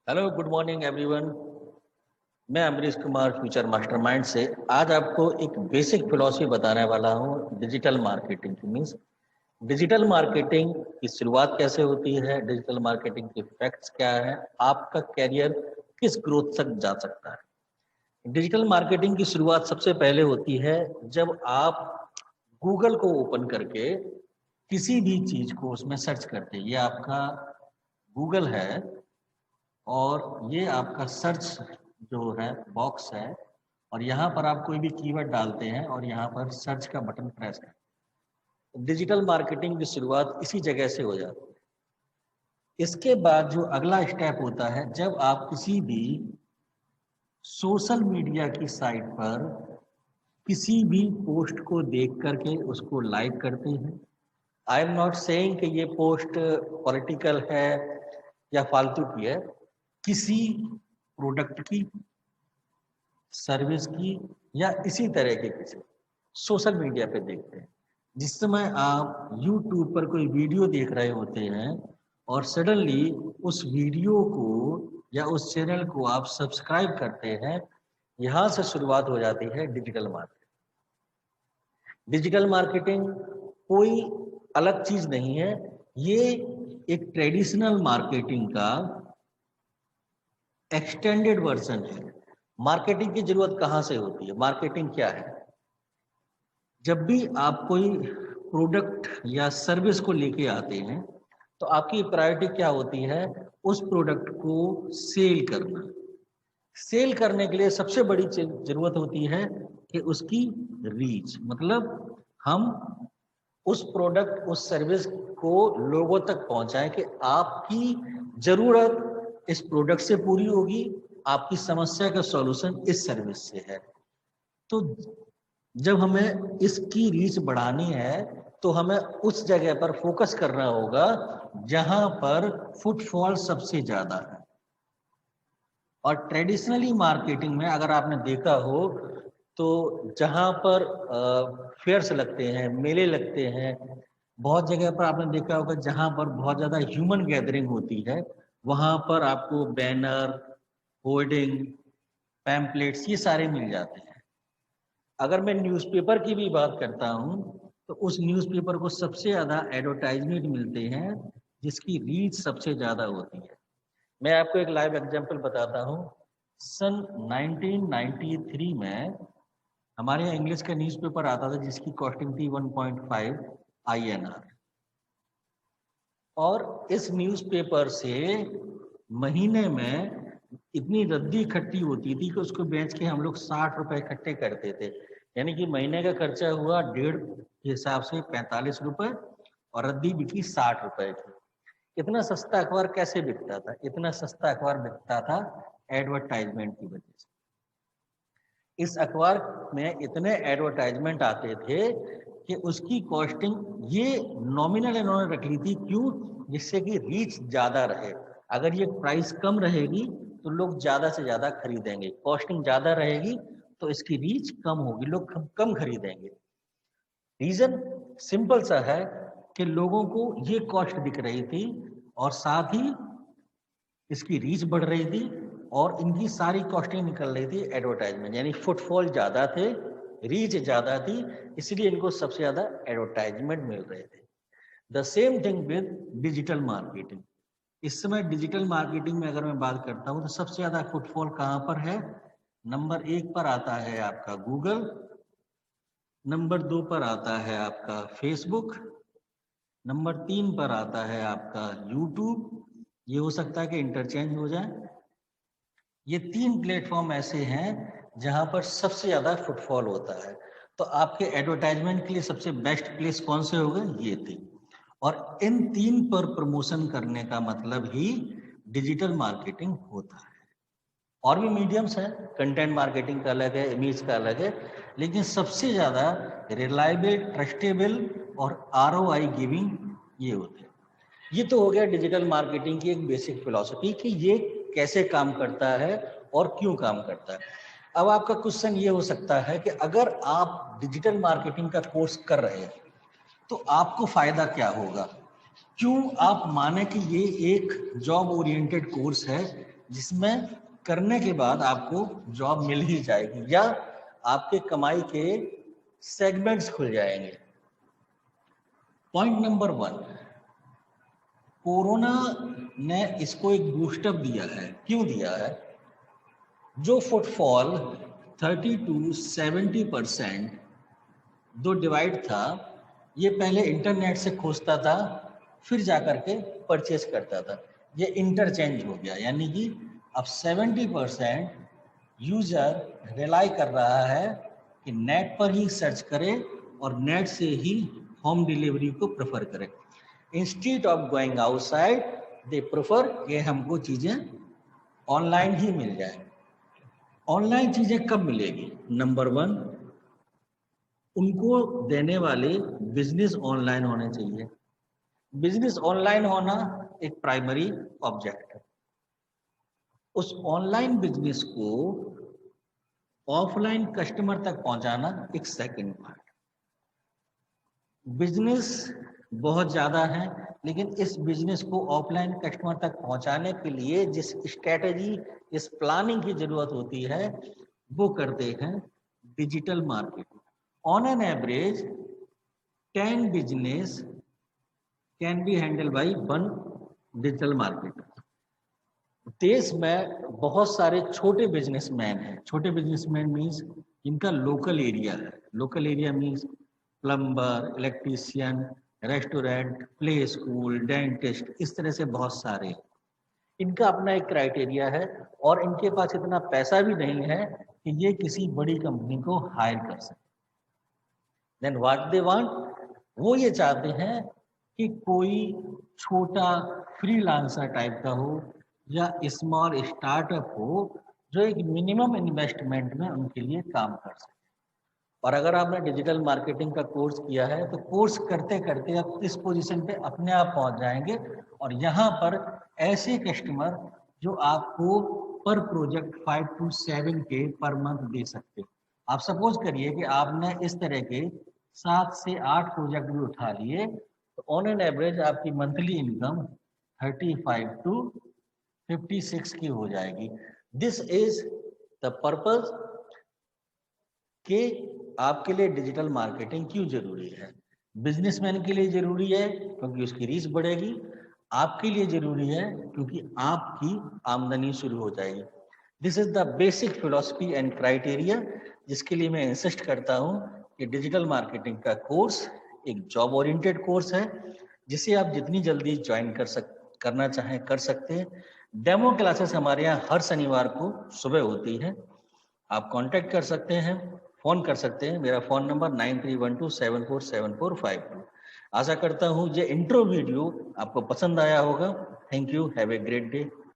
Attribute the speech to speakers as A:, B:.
A: Hello, good morning everyone. मैं Amrish Kumar future mastermind से आज आपको एक बेसिक फिलॉसफी बताने वाला हूँ डिजिटल मार्केटिंग की। मीन्स डिजिटल मार्केटिंग की शुरुआत कैसे होती है, डिजिटल मार्केटिंग के फैक्ट्स क्या है, आपका कैरियर किस ग्रोथ तक जा सकता है। डिजिटल मार्केटिंग की शुरुआत सबसे पहले होती है जब आप गूगल को ओपन करके किसी भी चीज को उसमें सर्च करते हैं। ये आपका गूगल है और ये आपका सर्च जो है बॉक्स है, और यहाँ पर आप कोई भी कीवर्ड डालते हैं और यहाँ पर सर्च का बटन प्रेस करते हैं। डिजिटल मार्केटिंग की शुरुआत इसी जगह से हो जाती है। इसके बाद जो अगला स्टेप होता है, जब आप किसी भी सोशल मीडिया की साइट पर किसी भी पोस्ट को देख करके उसको लाइक करते हैं। आई एम नॉट सेइंग कि ये पोस्ट पॉलिटिकल है या फालतू की है, किसी प्रोडक्ट की, सर्विस की, या इसी तरह के किसी सोशल मीडिया पे देखते हैं। जिस समय आप YouTube पर कोई वीडियो देख रहे होते हैं और सडनली उस वीडियो को या उस चैनल को आप सब्सक्राइब करते हैं, यहाँ से शुरुआत हो जाती है डिजिटल मार्केटिंग। डिजिटल मार्केटिंग कोई अलग चीज नहीं है, ये एक ट्रेडिशनल मार्केटिंग का एक्सटेंडेड वर्जन है। मार्केटिंग की जरूरत कहाँ से होती है? मार्केटिंग क्या है? जब भी आप कोई प्रोडक्ट या सर्विस को लेके आते हैं तो आपकी प्रायोरिटी क्या होती है? उस प्रोडक्ट को सेल करना। सेल करने के लिए सबसे बड़ी जरूरत होती है कि उसकी रीच, मतलब हम उस प्रोडक्ट उस सर्विस को लोगों तक पहुंचाएं कि आपकी जरूरत इस प्रोडक्ट से पूरी होगी, आपकी समस्या का सॉल्यूशन इस सर्विस से है। तो जब हमें इसकी रीच बढ़ानी है तो हमें उस जगह पर फोकस करना होगा जहां पर फुटफॉल सबसे ज्यादा है। और ट्रेडिशनली मार्केटिंग में अगर आपने देखा हो तो जहां पर फेयर्स लगते हैं, मेले लगते हैं, बहुत जगह पर आपने देखा होगा जहां पर बहुत ज्यादा ह्यूमन गैदरिंग होती है, वहां पर आपको बैनर, होर्डिंग, पैम्पलेट्स ये सारे मिल जाते हैं। अगर मैं न्यूज़पेपर की भी बात करता हूँ तो उस न्यूज़पेपर को सबसे ज़्यादा एडवर्टाइजमेंट मिलते हैं जिसकी रीच सबसे ज़्यादा होती है। मैं आपको एक लाइव एग्जांपल बताता हूँ। सन 1993 में हमारे यहाँ इंग्लिश का न्यूज़पेपर आता था जिसकी कॉस्टिंग थी 1.5 INR, और इस न्यूज़पेपर से महीने में इतनी रद्दी इकट्ठी होती थी कि उसको बेच के हम लोग 60 रुपए इकट्ठे करते थे। यानी कि महीने का खर्चा हुआ 1.5 के हिसाब से 45 रुपए, और रद्दी बिकी 60 रुपए की। इतना सस्ता अखबार कैसे बिकता था? इतना सस्ता अखबार बिकता था एडवर्टाइजमेंट की वजह से। इस अखबार में इतने एडवर्टाइजमेंट आते थे कि उसकी कॉस्टिंग ये नॉमिनल इन्होंने रख ली थी। क्यों? जिससे कि रीच ज्यादा रहे। अगर ये प्राइस कम रहेगी तो लोग ज्यादा से ज्यादा खरीदेंगे, कॉस्टिंग ज्यादा रहेगी तो इसकी रीच कम होगी, लोग कम खरीदेंगे। रीजन सिंपल सा है कि लोगों को ये कॉस्ट दिख रही थी और साथ ही इसकी रीच बढ़ रही थी, और इनकी सारी कॉस्टिंग निकल रही थी एडवर्टाइजमेंट। यानी फुटफॉल ज्यादा थे, रीच ज्यादा थी, इसलिए इनको सबसे ज्यादा एडवर्टाइजमेंट मिल रहे थे। The same thing with digital marketing. इस समय डिजिटल मार्केटिंग में अगर मैं बात करता हूँ तो सबसे ज्यादा फुटफॉल कहाँ पर है? नंबर 1 पर आता है आपका गूगल, नंबर 2 पर आता है आपका फेसबुक, नंबर 3 पर आता है आपका यूट्यूब। ये हो सकता है कि इंटरचेंज हो जाए। ये 3 प्लेटफॉर्म ऐसे हैं जहां पर सबसे ज्यादा फुटफॉल होता है। तो आपके एडवर्टाइजमेंट के लिए सबसे बेस्ट प्लेस कौन से होंगे? ये 3। और इन 3 पर प्रमोशन करने का मतलब ही डिजिटल मार्केटिंग होता है। और भी मीडियम्स हैं, कंटेंट मार्केटिंग का अलग है, इमेज का अलग है, लेकिन सबसे ज्यादा रिलायबल, ट्रस्टेबल और ROI गिविंग ये होते हैं। ये तो हो गया डिजिटल मार्केटिंग की एक बेसिक फिलॉसफी कि ये कैसे काम करता है और क्यों काम करता है। अब आपका क्वेश्चन ये हो सकता है कि अगर आप डिजिटल मार्केटिंग का कोर्स कर रहे हैं तो आपको फायदा क्या होगा? क्यों आप माने कि ये एक जॉब ओरिएंटेड कोर्स है जिसमें करने के बाद आपको जॉब मिल ही जाएगी या आपके कमाई के सेगमेंट्स खुल जाएंगे। पॉइंट नंबर 1, कोरोना ने इसको एक बूस्टअप दिया है। क्यों दिया है? जो फुटफॉल 30 to 70% जो डिवाइड था, ये पहले इंटरनेट से खोजता था फिर जाकर के परचेस करता था, ये इंटरचेंज हो गया। यानी कि अब 70% यूजर रिलाई कर रहा है कि नेट पर ही सर्च करे और नेट से ही होम डिलीवरी को प्रेफर करे। Instead of going outside they prefer कि हमको चीज़ें ऑनलाइन ही मिल जाए। ऑनलाइन चीज़ें कब मिलेगी? नंबर 1, उनको देने वाले बिजनेस ऑनलाइन होने चाहिए। बिजनेस ऑनलाइन होना एक प्राइमरी ऑब्जेक्ट है। उस ऑनलाइन बिजनेस को ऑफलाइन कस्टमर तक पहुंचाना एक सेकंड पार्ट। बिजनेस बहुत ज़्यादा है, लेकिन इस बिजनेस को ऑफलाइन कस्टमर तक पहुंचाने के लिए जिस स्ट्रेटेजी, इस प्लानिंग की जरूरत होती है, वो करते हैं digital marketing. On an average 10 business can be handle by 1 digital marketer. देश में बहुत सारे छोटे बिजनेसमैन हैं। छोटे बिजनेसमैन मीन्स इनका लोकल एरिया है। Local area means plumber, electrician, restaurant, play school, dentist, इस तरह से बहुत सारे। इनका अपना एक क्राइटेरिया है और इनके पास इतना पैसा भी नहीं है कि ये किसी बड़ी कंपनी को हायर कर सके। देन व्हाट दे वांट, वो ये चाहते हैं कि कोई छोटा फ्रीलांसर टाइप का हो या स्मॉल स्टार्टअप हो जो एक मिनिमम इन्वेस्टमेंट में उनके लिए काम कर सके। और अगर आपने डिजिटल मार्केटिंग का कोर्स किया है तो कोर्स करते करते आप इस पोजीशन पे अपने आप पहुंच जाएंगे और यहाँ पर ऐसे कस्टमर जो आपको पर project 5 to 7K per month दे सकते हैं। आप सपोज करिए कि आपने इस तरह के 7 से 8 प्रोजेक्ट भी उठा लिए तो ऑन एन एवरेज आपकी मंथली इनकम 35 to 56 की हो जाएगी। दिस इज द पर्पज कि आपके लिए डिजिटल मार्केटिंग क्यों जरूरी है। बिजनेसमैन के लिए जरूरी है क्योंकि उसकी रीच बढ़ेगी, आपके लिए जरूरी है क्योंकि आपकी आमदनी शुरू हो जाएगी। This is the basic philosophy and criteria जिसके लिए मैं इंसिस्ट करता हूं कि डिजिटल मार्केटिंग का कोर्स एक जॉब ओरिएंटेड कोर्स है जिसे आप जितनी जल्दी ज्वाइन करना चाहें कर सकते हैं। डेमो क्लासेस हमारे यहाँ हर शनिवार को सुबह होती है। आप कांटेक्ट कर सकते हैं, फोन कर सकते हैं। मेरा फोन नंबर 9312747452। आशा करता हूँ ये इंट्रो वीडियो आपको पसंद आया होगा। Thank you, have a great day.